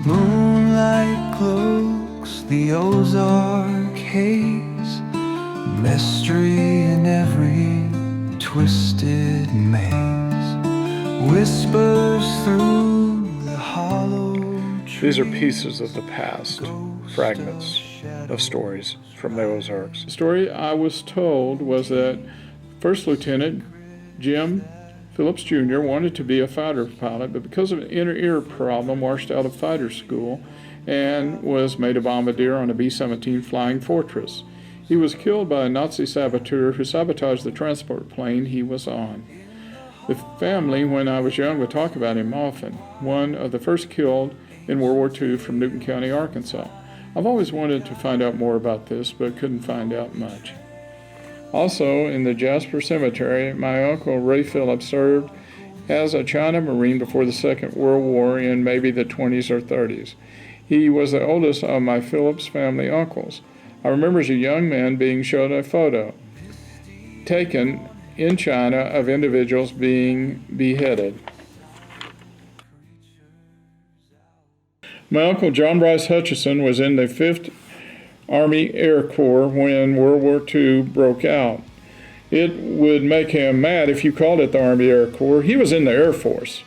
Moonlight cloaks the Ozark haze, mystery in every twisted maze, whispers through the hollow trees. These are pieces of the past, fragments of stories from the Ozarks. The story I was told was that First Lieutenant Jim Phillips Jr. wanted to be a fighter pilot, but because of an inner ear problem, washed out of fighter school and was made a bombardier on a B-17 Flying Fortress. He was killed by a Nazi saboteur who sabotaged the transport plane he was on. The family, when I was young, would talk about him often. One of the first killed in World War II from Newton County, Arkansas. I've always wanted to find out more about this, but couldn't find out much. Also, in the Jasper Cemetery, my uncle Ray Phillips served as a China Marine before the Second World War in maybe the 20s or 30s. He was the oldest of my Phillips family uncles. I remember as a young man being shown a photo taken in China of individuals being beheaded. My uncle John Bryce Hutchison was in the 5th Army Air Corps when World War II broke out. It would make him mad if you called it the Army Air Corps. He was in the Air Force.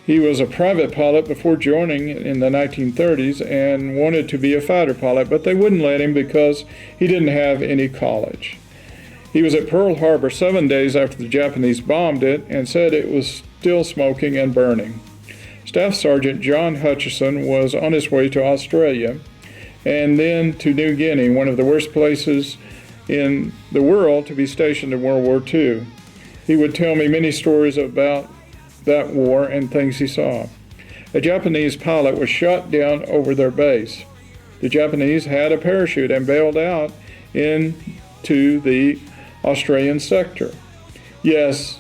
He was a private pilot before joining in the 1930s and wanted to be a fighter pilot, but they wouldn't let him because he didn't have any college. He was at Pearl Harbor 7 days after the Japanese bombed it and said it was still smoking and burning. Staff Sergeant John Hutchison was on his way to Australia and then to New Guinea, one of the worst places in the world to be stationed in World War II. He would tell me many stories about that war and things he saw. A Japanese pilot was shot down over their base. The Japanese had a parachute and bailed out into the Australian sector. Yes,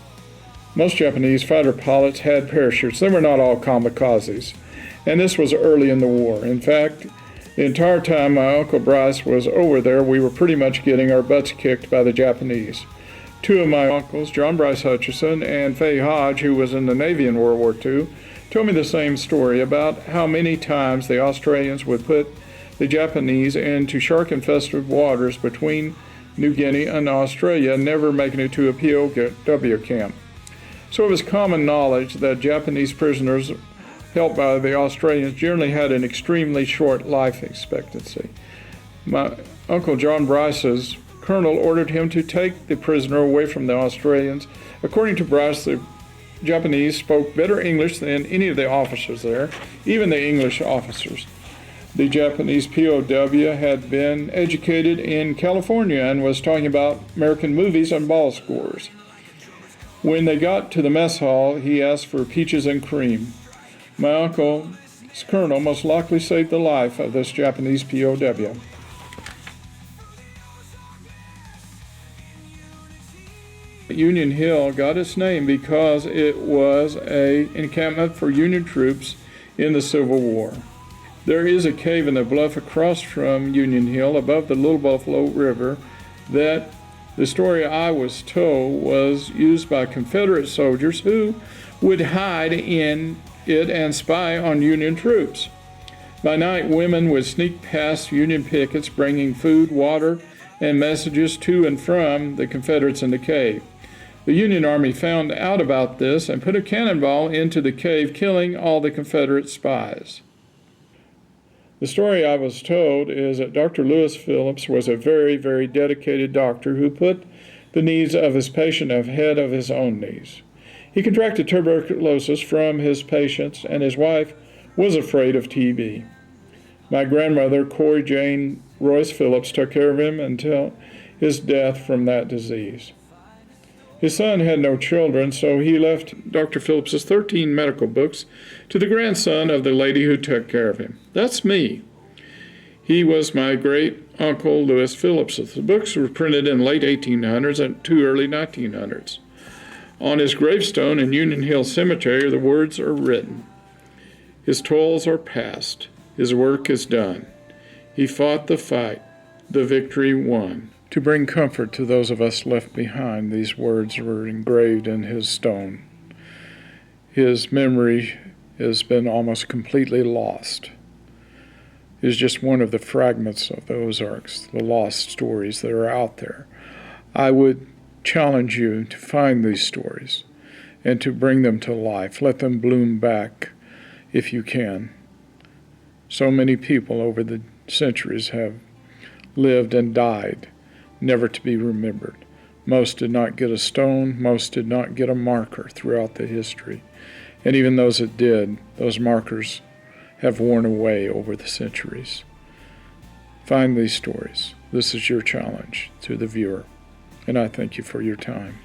most Japanese fighter pilots had parachutes. They were not all kamikazes. And this was early in the war. In fact, the entire time my Uncle Bryce was over there, we were pretty much getting our butts kicked by the Japanese. Two of my uncles, John Bryce Hutchison and Fay Hodge, who was in the Navy in World War II, told me the same story about how many times the Australians would put the Japanese into shark-infested waters between New Guinea and Australia, never making it to a POW camp. So it was common knowledge that Japanese prisoners held by the Australians generally had an extremely short life expectancy. My Uncle John Bryce's colonel ordered him to take the prisoner away from the Australians. According to Bryce, the Japanese spoke better English than any of the officers there, even the English officers. The Japanese POW had been educated in California and was talking about American movies and ball scores. When they got to the mess hall, he asked for peaches and cream. My uncle's colonel most likely saved the life of this Japanese POW. Union Hill got its name because it was an encampment for Union troops in the Civil War. There is a cave in the bluff across from Union Hill above the Little Buffalo River that the story I was told was used by Confederate soldiers who would hide in it and spy on Union troops. By night, women would sneak past Union pickets bringing food, water, and messages to and from the Confederates in the cave. The Union Army found out about this and put a cannonball into the cave, killing all the Confederate spies. The story I was told is that Dr. Lewis Phillips was a very, very dedicated doctor who put the needs of his patient ahead of his own needs. He contracted tuberculosis from his patients, and his wife was afraid of TB. My grandmother, Corey Jane Royce Phillips, took care of him until his death from that disease. His son had no children, so he left Dr. Phillips's 13 medical books to the grandson of the lady who took care of him. That's me. He was my great-uncle Lewis Phillips. The books were printed in late 1800s and to early 1900s. On his gravestone in Union Hill Cemetery, the words are written. His toils are past. His work is done. He fought the fight. The victory won. To bring comfort to those of us left behind, these words were engraved in his stone. His memory has been almost completely lost. is just one of the fragments of the Ozarks, the lost stories that are out there. I would challenge you to find these stories and to bring them to life. Let them bloom back if you can. So many people over the centuries have lived and died, never to be remembered. Most did not get a stone, most did not get a marker throughout the history. And even those that did, those markers have worn away over the centuries. Find these stories. This is your challenge to the viewer. And I thank you for your time.